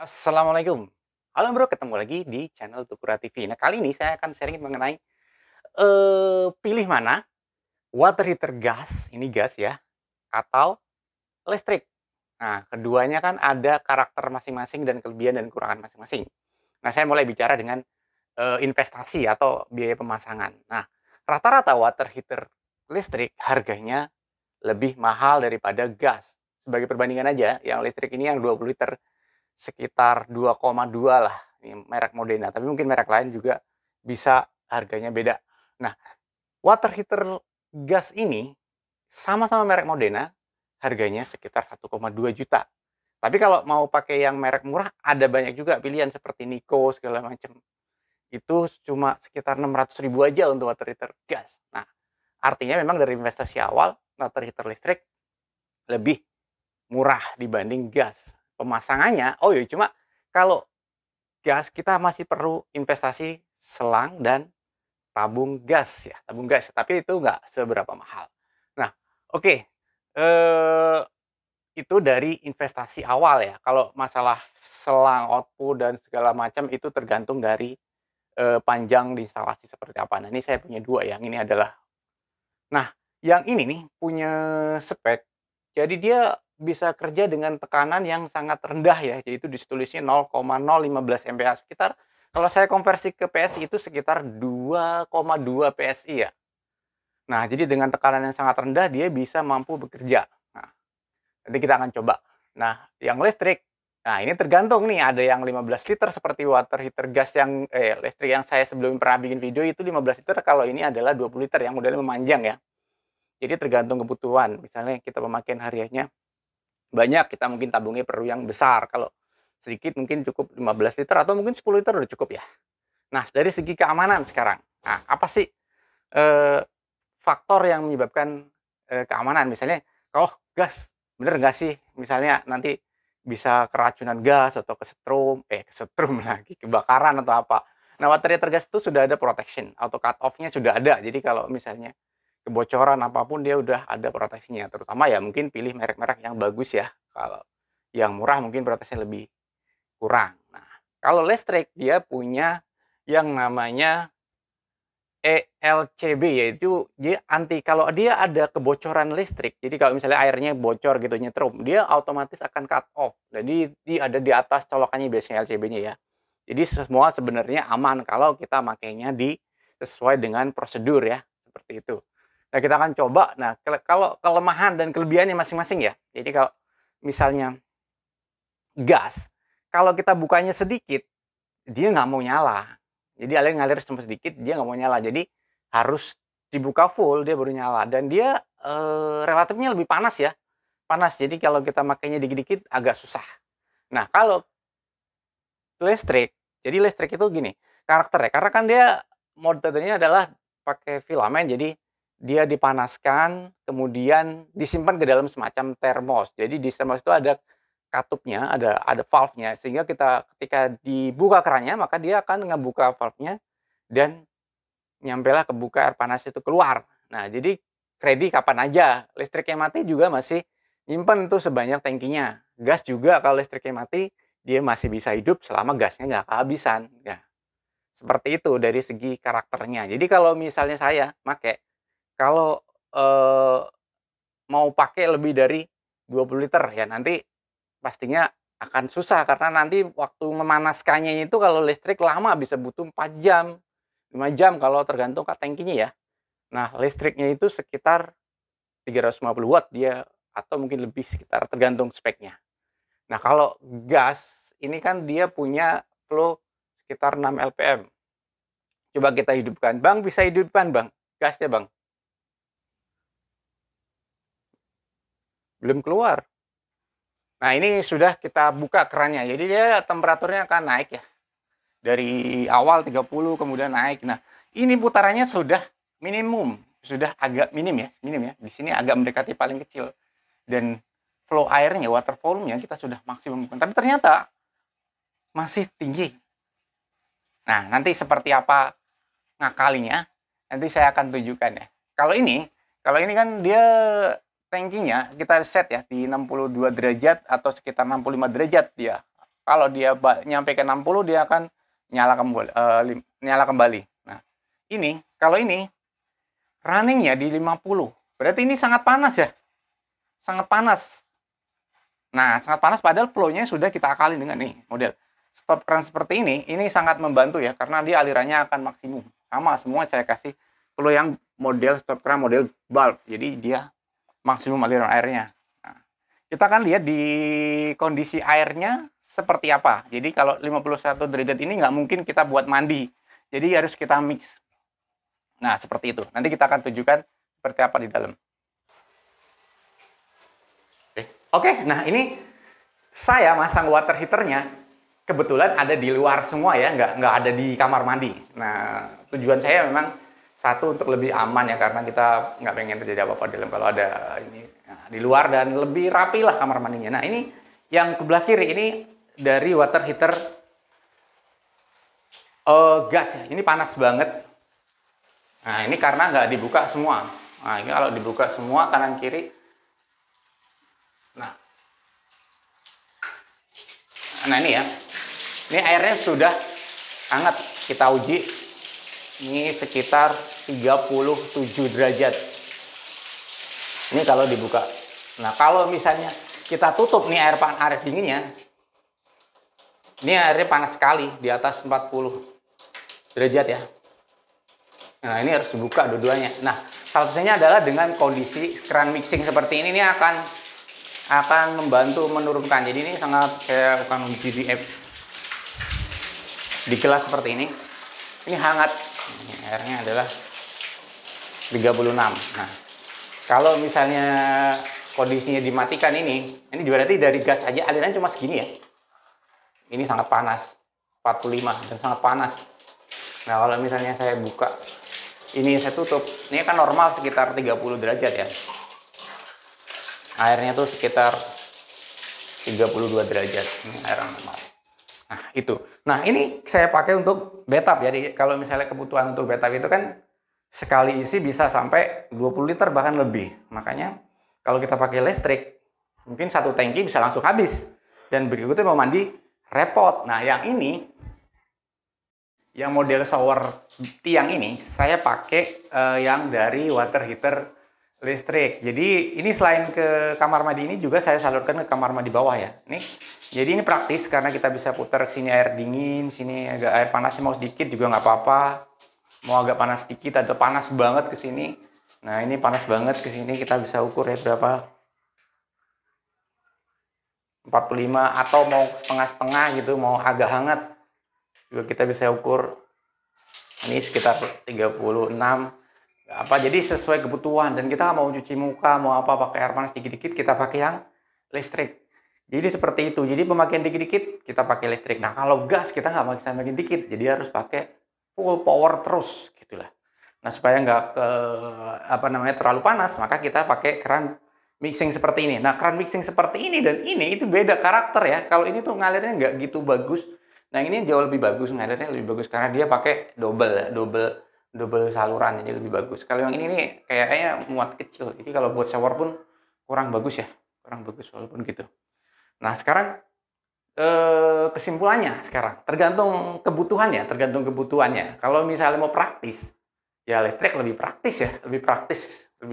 Assalamualaikum. Halo Bro, ketemu lagi di channel Tukura TV. Nah, kali ini saya akan sharing mengenai, pilih mana, water heater gas, ini gas ya, atau listrik. Nah, keduanya kan ada karakter masing-masing dan kelebihan dan kekurangan masing-masing. Nah, saya mulai bicara dengan, investasi atau biaya pemasangan. Nah, rata-rata water heater listrik harganya lebih mahal daripada gas. Sebagai perbandingan aja, yang listrik ini yang 20 liter sekitar 2,2 lah, ini merek Modena, tapi mungkin merek lain juga bisa harganya beda. Nah, water heater gas ini sama-sama merek Modena, harganya sekitar 1,2 juta. Tapi kalau mau pakai yang merek murah, ada banyak juga pilihan seperti Niko segala macam. Itu cuma sekitar 600 ribu aja untuk water heater gas. Nah, artinya memang dari investasi awal, water heater listrik lebih murah dibanding gas. Pemasangannya, oh ya cuma kalau gas kita masih perlu investasi selang dan tabung gas ya, tabung gas, tapi itu nggak seberapa mahal. Nah, oke, itu dari investasi awal ya. Kalau masalah selang, output, dan segala macam itu tergantung dari, panjang di instalasi seperti apa. Nah, ini saya punya 2 yang ini adalah nah, yang ini nih punya spek, jadi dia bisa kerja dengan tekanan yang sangat rendah ya, yaitu ditulisnya 0,015 MPa, sekitar kalau saya konversi ke PSI itu sekitar 2,2 PSI ya. Nah, jadi dengan tekanan yang sangat rendah dia bisa mampu bekerja. Nah, nanti kita akan coba. Nah, yang listrik, nah ini tergantung nih, ada yang 15 liter seperti water heater gas yang listrik yang saya sebelum pernah bikin video itu 15 liter, kalau ini adalah 20 liter yang modelnya memanjang ya. Jadi tergantung kebutuhan, misalnya kita pemakaian hariannya banyak, kita mungkin tabungnya perlu yang besar, kalau sedikit mungkin cukup 15 liter atau mungkin 10 liter udah cukup ya. Nah, dari segi keamanan sekarang, nah apa sih, eee, faktor yang menyebabkan, keamanan? Misalnya, oh gas, bener nggak sih misalnya nanti bisa keracunan gas atau kesetrum lagi, kebakaran atau apa. Nah, water heater gas itu sudah ada protection, auto cut off-nya sudah ada, jadi kalau misalnya kebocoran apapun dia udah ada proteksinya, terutama ya mungkin pilih merek-merek yang bagus ya, kalau yang murah mungkin proteksinya lebih kurang. Nah, kalau listrik dia punya yang namanya ELCB, yaitu dia anti kalau dia ada kebocoran listrik, jadi kalau misalnya airnya bocor gitu nyetrum, dia otomatis akan cut off. Jadi dia ada di atas colokannya biasanya LCB-nya ya. Jadi semua sebenarnya aman kalau kita makainya sesuai dengan prosedur ya, seperti itu. Nah, kita akan coba. Nah, kalau kelemahan dan kelebihannya masing-masing ya. Jadi kalau misalnya gas, kalau kita bukanya sedikit, dia nggak mau nyala. Jadi air ngalir cuma sedikit, dia nggak mau nyala. Jadi harus dibuka full, dia baru nyala. Dan dia relatifnya lebih panas ya. Panas, jadi kalau kita makainya dikit-dikit agak susah. Nah, kalau listrik, jadi listrik itu gini, karakternya, karena kan dia metodenya adalah pakai filamen, jadi dia dipanaskan, kemudian disimpan ke dalam semacam termos. Jadi di termos itu ada katupnya, ada valve-nya, sehingga kita ketika dibuka kerannya, maka dia akan ngebuka valve-nya dan nyampelah kebuka air panas itu keluar. Nah, jadi ready kapan aja. Listriknya mati juga masih nyimpen tuh sebanyak tangkinya. Gas juga kalau listriknya mati, dia masih bisa hidup selama gasnya nggak kehabisan. Ya, seperti itu dari segi karakternya. Jadi kalau misalnya saya make, kalau, mau pakai lebih dari 20 liter ya nanti pastinya akan susah karena nanti waktu memanaskannya itu kalau listrik lama bisa butuh 4 jam, 5 jam kalau tergantung tangkinya ya. Nah, listriknya itu sekitar 350 watt dia atau mungkin lebih sekitar tergantung speknya. Nah, kalau gas ini kan dia punya flow sekitar 6 LPM. Coba kita hidupkan. Bang, bisa hidupkan, Bang, gasnya, Bang? Belum keluar. Nah, ini sudah kita buka kerannya. Jadi dia temperaturnya akan naik ya. Dari awal 30 kemudian naik. Nah, ini putarannya sudah minimum, sudah agak minim ya. Di sini agak mendekati paling kecil. Dan flow airnya, water volume-nya kita sudah maksimum. Tapi ternyata masih tinggi. Nah, nanti seperti apa ngakalinya, nanti saya akan tunjukkan ya. Kalau ini kan dia tankinya kita set ya di 62 derajat atau sekitar 65 derajat dia. Kalau dia nyampe ke 60 dia akan nyala kembali. Nyala kembali. Nah, ini kalau ini runningnya di 50, berarti ini sangat panas ya, sangat panas. Nah, sangat panas padahal flow-nya sudah kita akalin dengan nih model stop keran seperti ini sangat membantu ya, karena dia alirannya akan maksimum. Sama semua saya kasih flow yang model stop keran model valve, jadi dia maksimum aliran airnya. Nah, kita akan lihat di kondisi airnya seperti apa. Jadi kalau 51 derajat ini nggak mungkin kita buat mandi, jadi harus kita mix. Nah, seperti itu. Nanti kita akan tunjukkan seperti apa di dalam. Oke, nah ini saya masang water heaternya kebetulan ada di luar semua ya, nggak ada di kamar mandi. Nah, tujuan saya memang satu untuk lebih aman ya, karena kita nggak pengen terjadi apa-apa dalam kalau ada ini di luar, dan lebih rapi lah kamar mandinya. Nah, ini yang sebelah kiri ini dari water heater gas ya. Ini panas banget. Nah, ini karena nggak dibuka semua. Nah, ini kalau dibuka semua kanan kiri. Nah ini ya, ini airnya sudah hangat, kita uji. Ini sekitar 37 derajat. Ini kalau dibuka. Nah kalau misalnya kita tutup nih air dinginnya, ini airnya panas sekali, di atas 40 derajat ya. Nah ini harus dibuka dua-duanya. Nah salah satunya adalah dengan kondisi keran mixing seperti ini akan membantu menurunkan. Jadi ini sangat, saya akan uji di gelas seperti ini. Ini hangat. Ini airnya adalah 36. Nah, kalau misalnya kondisinya dimatikan ini berarti dari gas aja alirannya cuma segini ya. Ini sangat panas, 45 dan sangat panas. Nah, kalau misalnya saya buka, ini saya tutup, ini kan normal sekitar 30 derajat ya. Airnya tuh sekitar 32 derajat. Ini air normal. Nah, itu. Nah, ini saya pakai untuk bathtub. Jadi, kalau misalnya kebutuhan untuk bathtub itu kan sekali isi bisa sampai 20 liter bahkan lebih. Makanya kalau kita pakai listrik, mungkin satu tangki bisa langsung habis. Dan berikutnya mau mandi repot. Nah, yang ini, yang model shower tiang ini, saya pakai yang dari water heater listrik. Jadi ini selain ke kamar mandi ini juga saya salurkan ke kamar mandi bawah ya. Jadi ini praktis karena kita bisa putar sini air dingin, sini agak air panasnya mau sedikit juga nggak apa-apa. Mau agak panas sedikit atau panas banget ke sini. Nah ini panas banget ke sini, kita bisa ukur ya berapa. 45 atau mau setengah-setengah gitu, mau agak hangat juga kita bisa ukur. Ini sekitar 36. Apa, jadi sesuai kebutuhan, dan kita mau cuci muka mau apa pakai air panas dikit-dikit, kita pakai yang listrik. Jadi seperti itu. Jadi pemakaian dikit-dikit kita pakai listrik. Nah kalau gas kita nggak bisa makin dikit, jadi harus pakai full power terus gitulah. Nah supaya nggak terlalu panas, maka kita pakai keran mixing seperti ini. Nah keran mixing seperti ini dan ini itu beda karakter ya. Kalau ini tuh ngalirnya nggak gitu bagus. Nah ini jauh lebih bagus, ngalirnya lebih bagus karena dia pakai double saluran, jadi lebih bagus. Kalau yang ini nih kayaknya muat kecil, jadi kalau buat shower pun kurang bagus ya, kurang bagus walaupun gitu. Nah sekarang kesimpulannya sekarang tergantung kebutuhannya. Kalau misalnya mau praktis, ya listrik lebih praktis ya, lebih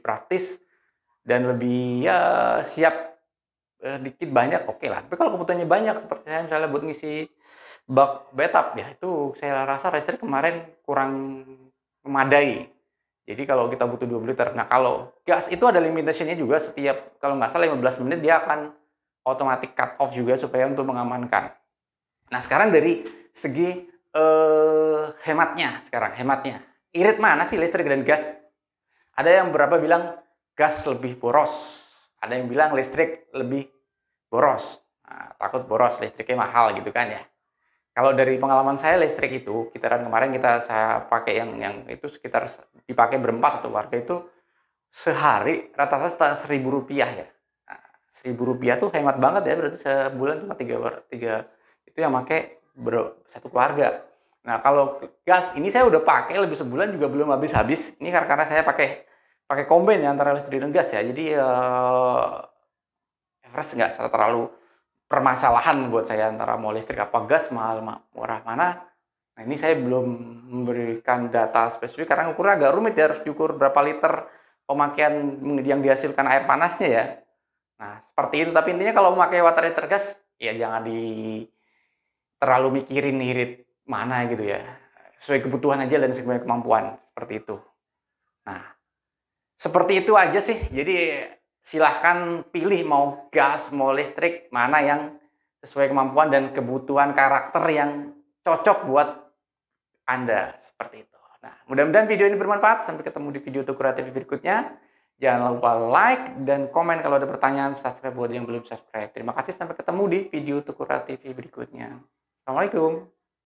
praktis dan lebih ya siap dikit banyak oke lah. Tapi kalau kebutuhannya banyak seperti saya misalnya buat ngisi bak bathtub ya, itu saya rasa listrik kemarin kurang memadai. Jadi kalau kita butuh 20 liter. Nah kalau gas itu ada limitation-nya juga, setiap kalau nggak salah 15 menit dia akan otomatis cut off juga supaya untuk mengamankan. Nah sekarang dari segi hematnya, irit mana sih listrik dan gas? Ada yang beberapa bilang gas lebih boros, ada yang bilang listrik lebih boros. Nah, takut boros, listriknya mahal gitu kan ya. Kalau dari pengalaman saya listrik itu, kemarin saya pakai yang itu sekitar dipakai berempat satu warga itu sehari rata-rata 1.000 rupiah ya. Nah, 1.000 rupiah tuh hemat banget ya, berarti sebulan cuma tiga itu yang pakai satu keluarga. Nah kalau gas ini saya udah pakai lebih sebulan juga belum habis-habis. Ini karena saya pakai combine ya antara listrik dan gas ya. Jadi average nggak terlalu permasalahan buat saya antara mau listrik apa gas, mahal murah mana. Nah, ini saya belum memberikan data spesifik karena ukurnya agak rumit ya, harus diukur berapa liter pemakaian yang dihasilkan air panasnya ya. Nah, seperti itu, tapi intinya kalau memakai water heater gas, ya jangan terlalu mikirin irit mana gitu ya. Sesuai kebutuhan aja dan sesuai kemampuan, seperti itu. Nah, seperti itu aja sih. Jadi silahkan pilih mau gas, mau listrik, mana yang sesuai kemampuan dan kebutuhan karakter yang cocok buat Anda, seperti itu. Nah, mudah-mudahan video ini bermanfaat. Sampai ketemu di video Tukura TV berikutnya. Jangan lupa like dan komen kalau ada pertanyaan, subscribe buat yang belum subscribe. Terima kasih, sampai ketemu di video Tukura TV berikutnya. Assalamualaikum.